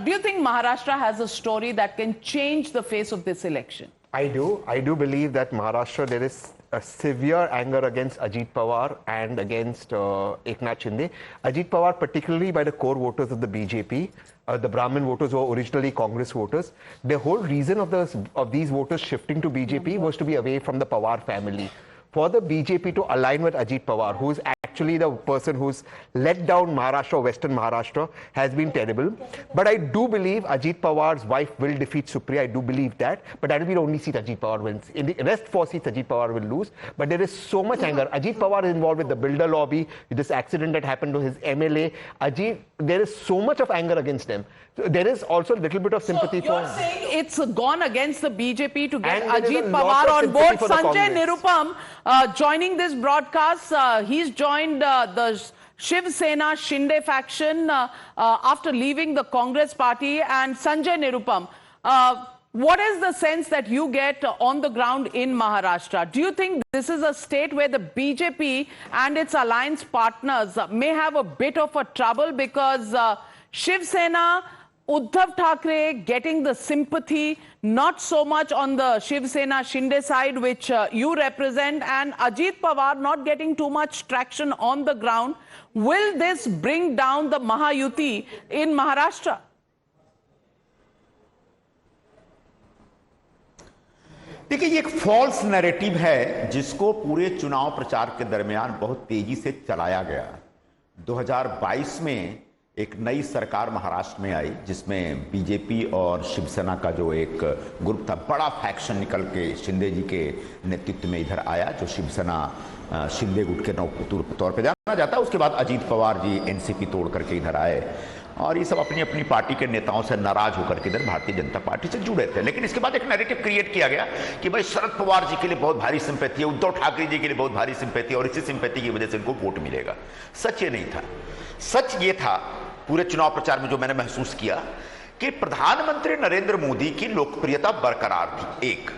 Do you think Maharashtra has a story that can change the face of this election? I do. I do believe that Maharashtra, there is a severe anger against Ajit Pawar and against Eknath Shinde. Ajit Pawar, particularly by the core voters of the BJP, the Brahmin voters who were originally Congress voters. The whole reason of these voters shifting to BJP was to be away from the Pawar family. For the BJP to align with Ajit Pawar, who is actually the person who's let down Maharashtra, Western Maharashtra, has been terrible. But I do believe Ajit Pawar's wife will defeat Supriya. I do believe that. But that will be the only seat Ajit Pawar wins. In the rest 4 seats, Ajit Pawar will lose. But there is so much anger. Ajit Pawar is involved with the builder lobby, with this accident that happened to his MLA. There is so much of anger against them. So there is also a little bit of sympathy for... So you're saying it's gone against the BJP to get Ajit Pawar on board. Sanjay Nirupam joining this broadcast. He's joined the Shiv Sena Shinde faction after leaving the Congress party. And Sanjay Nirupam, what is the sense that you get on the ground in Maharashtra? Do you think this is a state where the BJP and its alliance partners may have a bit of a trouble because Shiv Sena, Uddhav Thackeray getting the sympathy, not so much on the Shiv Sena Shinde side, which you represent, and Ajit Pawar not getting too much traction on the ground? Will this bring down the Mahayuti in Maharashtra? देखिए, ये एक false narrative है जिसको पूरे चुनाव प्रचार के दरमियान बहुत तेजी से चलाया गया। 2022 में एक नई सरकार महाराष्ट्र में आई जिसमें बीजेपी और शिवसेना का जो एक ग्रुप था, बड़ा फैक्शन निकल के शिंदे जी के नेतृत्व में इधर आया, जो शिवसेना शिंदे गुट के तौर पे जाना जाता है। उसके बाद अजीत पवार जी एनसीपी तोड़ करके इधर आए और ये सब अपनी अपनी पार्टी के नेताओं से नाराज होकर के इधर भारतीय जनता पार्टी से जुड़े थे। लेकिन इसके बाद एक नैरेटिव क्रिएट किया गया कि भाई शरद पवार जी के लिए बहुत भारी सिंपैथी है, उद्धव ठाकरे जी के लिए बहुत भारी सिंपैथी है और इसी सिंपैथी की वजह से इनको वोट मिलेगा। सच ये नहीं था। सच ये था, पूरे चुनाव प्रचार में जो मैंने महसूस किया, कि प्रधानमंत्री नरेंद्र मोदी की लोकप्रियता बरकरार थी। एक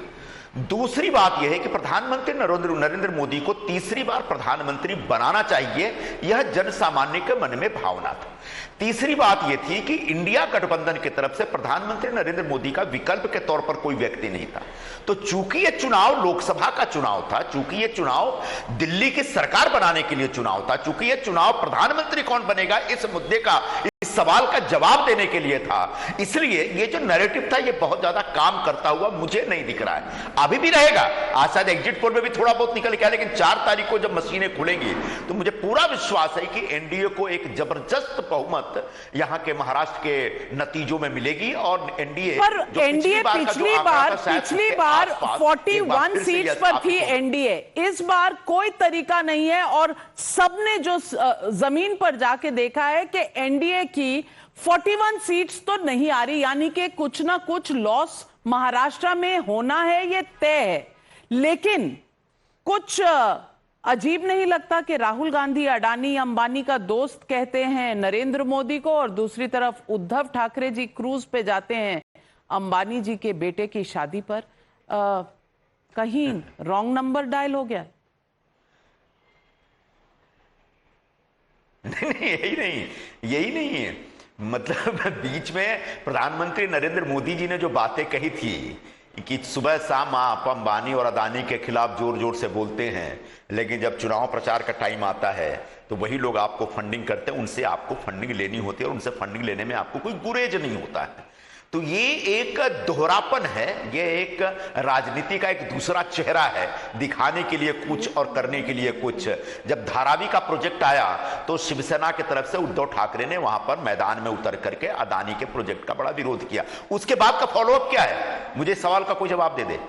दूसरी बात यह है कि प्रधानमंत्री नरेंद्र मोदी को तीसरी बार प्रधानमंत्री बनाना चाहिए, यह जन सामान्य के मन में भावना था। तीसरी बात यह थी कि इंडिया गठबंधन की तरफ से प्रधानमंत्री नरेंद्र मोदी का विकल्प के तौर पर कोई व्यक्ति नहीं था। तो चूंकि यह चुनाव लोकसभा का चुनाव था, चूंकि यह चुनाव दिल्ली की सरकार बनाने के लिए चुनाव था, चूंकि यह चुनाव प्रधानमंत्री कौन बनेगा इस मुद्दे का, इस सवाल का जवाब देने के लिए था, इसलिए ये जो नैरेटिव था ये बहुत ज्यादा काम करता हुआ मुझे नहीं दिख रहा है। अभी भी रहेगा, आज शायद एग्जिट पोल में भी थोड़ा बहुत निकल गया, लेकिन 4 तारीख को जब मशीनें खुलेंगी तो मुझे पूरा विश्वास है कि एनडीए को एक जबरदस्त बहुमत यहां के महाराष्ट्र के नतीजों में मिलेगी और एनडीए पिछली बार 41 सीट्स पर थी एनडीए, इस बार कोई तरीका नहीं है और सबने जो जमीन पर जाके देखा है कि एनडीए की 41 सीट्स तो नहीं आ रही, यानी कि कुछ ना कुछ लॉस महाराष्ट्र में होना है, ये तय है। लेकिन कुछ अजीब नहीं लगता कि राहुल गांधी अडानी अंबानी का दोस्त कहते हैं नरेंद्र मोदी को, और दूसरी तरफ उद्धव ठाकरे जी क्रूज पे जाते हैं अंबानी जी के बेटे की शादी पर? कहीं रॉन्ग नंबर डायल हो गया? नहीं, यही नहीं है। मतलब बीच में प्रधानमंत्री नरेंद्र मोदी जी ने जो बातें कही थी कि सुबह शाम आप अंबानी और अदानी के खिलाफ जोर जोर से बोलते हैं, लेकिन जब चुनाव प्रचार का टाइम आता है तो वही लोग आपको फंडिंग करते हैं, उनसे आपको फंडिंग लेनी होती है और उनसे फंडिंग लेने में आपको कोई गुरेज नहीं होता है। तो ये एक दोहरापन है, ये एक राजनीति का एक दूसरा चेहरा है, दिखाने के लिए कुछ और करने के लिए कुछ। जब धारावी का प्रोजेक्ट आया तो शिवसेना की तरफ से उद्धव ठाकरे ने वहां पर मैदान में उतर करके अदानी के प्रोजेक्ट का बड़ा विरोध किया। उसके बाद का फॉलोअप क्या है, मुझे इस सवाल का कोई जवाब दे दे।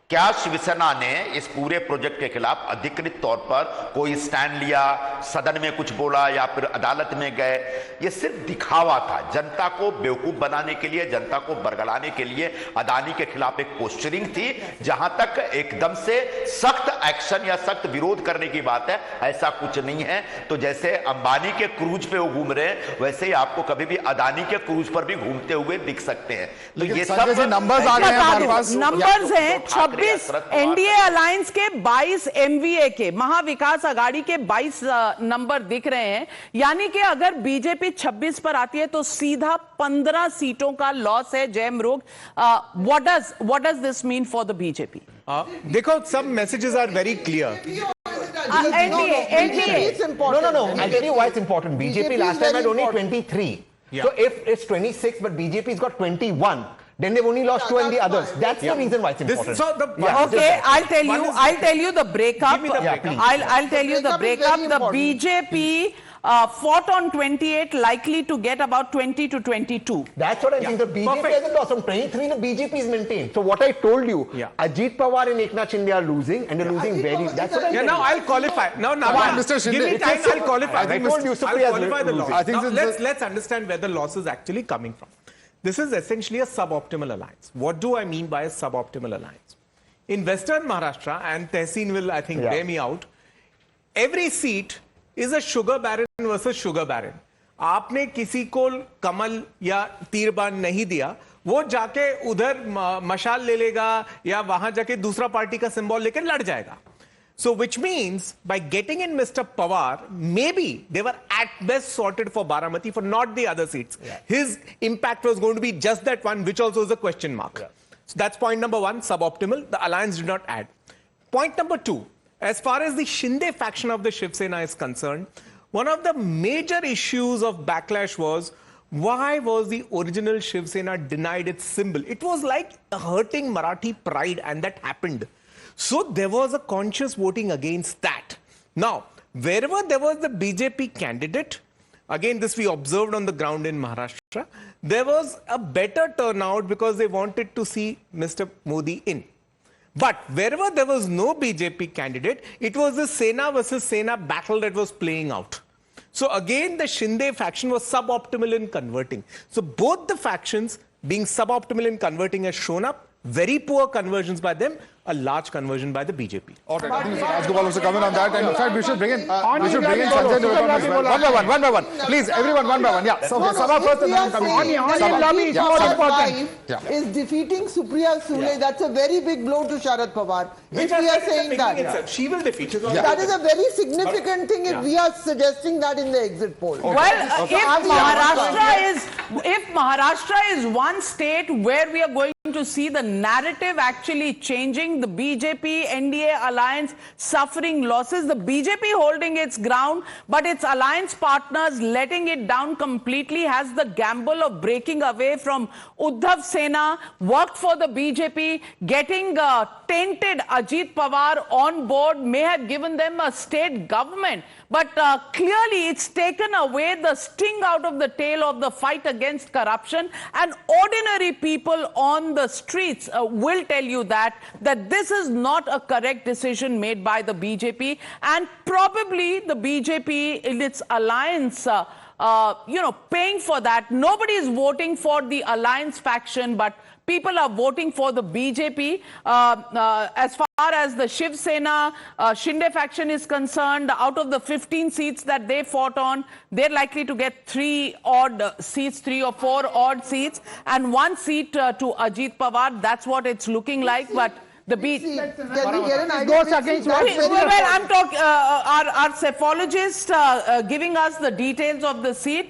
क्या शिवसेना ने इस पूरे प्रोजेक्ट के खिलाफ अधिकृत तौर पर कोई स्टैंड लिया, सदन में कुछ बोला या फिर अदालत में गए? ये सिर्फ दिखावा था, जनता को बेवकूफ बनाने के लिए, जनता को बरगलाने के लिए अदानी के खिलाफ एक पोस्चरिंग थी, जहां तक एकदम से सख्त एक्शन या सख्त विरोध करने की बात है, ऐसा कुछ नहीं है। तो जैसे अंबानी के क्रूज पे वो घूम रहे हैं, वैसे ही आपको कभी भी अदानी के क्रूज पर भी घूमते हुए दिख सकते हैं। तो ये सब नंबर्स आ रहे हैं हमारे पास, नंबर्स हैं 26 एनडीए अलायंस के 22 एमवीए के महाविकास आघाड़ी के 22 नंबर दिख रहे हैं, यानी कि अगर बीजेपी 26 पर आती है तो सीधा 15 सीटों का लॉस है। जयमृग, what does this mean for the BJP? देखो, सब messages are very clear. NDA. No. I'll tell you why it's important. BJP last time had only 23. Yeah. So if it's 26, but BJP's got 21, then they've only lost 2 and the others. That's the reason why it's important. Okay, I'll tell you the breakup. Give me the breakup. I'll tell you the breakup. The BJP fought on 28, likely to get about 20 to 22. That's what I think. The BJP hasn't lost. From 23, the BJP is maintained. So what I told you, Ajit Pawar and Eknath Shinde are losing, and they're losing very. That's what I Yeah, now I'll qualify. Now, Mr. Shinde, give me time. I'll qualify. I told you, I'll qualify the loss. I think now, let's understand where the loss is actually coming from. This is essentially a suboptimal alliance. What do I mean by a suboptimal alliance? In Western Maharashtra, and Tehseen will, I think, bear me out, every seat is a sugar baron versus sugar baron. आपने किसी को कमल या तीरबान नहीं दिया, वो जाके उधर मशाल ले लेगा या वहां जाके दूसरा पार्टी का सिंबल लेकर लड़ जाएगा. So which means by getting in Mr. Pawar, maybe they were at best sorted for Baramati, for not the other seats. His impact was going to be just that one, which also is a question mark. So that's point number one, suboptimal. The alliance did not add. Point number two, as far as the Shinde faction of the Shiv Sena is concerned, one of the major issues of backlash was, why was the original Shiv Sena denied its symbol? It was like hurting Marathi pride, and that happened. So there was a conscious voting against that. Now, wherever there was the BJP candidate, again this we observed on the ground in Maharashtra, there was a better turnout because they wanted to see Mr. Modi in. But wherever there was no BJP candidate, it was the Sena versus Sena battle that was playing out. So again, the Shinde faction was suboptimal in converting. So both the factions being suboptimal in converting has shown up. Very poor conversions by them, a large conversion by the BJP. All right, I think Mr. Rajgopal wants to come in on that. And in fact, we should bring in Sanjay Nirupam as well. One by one. Please, everyone, one by one. Yeah. So, Sabha first and then coming. Is defeating Supriya Sule. That's a very big blow to Sharad Pawar. If we are saying that. She will defeat. That is a very significant thing if we are suggesting that in the exit poll. Well, if Maharashtra is one state where we are going to see the narrative actually changing, the BJP NDA alliance suffering losses, the BJP holding its ground, but its alliance partners letting it down completely, has the gamble of breaking away from Uddhav Sena, worked for the BJP, getting tainted Ajit Pawar on board, may have given them a state government. But clearly it's taken away the sting out of the tail of the fight against corruption, and ordinary people on the streets will tell you that this is not a correct decision made by the BJP, and probably the BJP in its alliance paying for that. Nobody is voting for the alliance faction, but people are voting for the BJP. As far as the Shiv Sena Shinde faction is concerned, out of the 15 seats that they fought on, they're likely to get 3 or 4 odd seats, and 1 seat to Ajit Pawar. That's what it's looking like. But the beat. Can we get an idea? Well, I'm talking. Our psephologists giving us the details of the seat.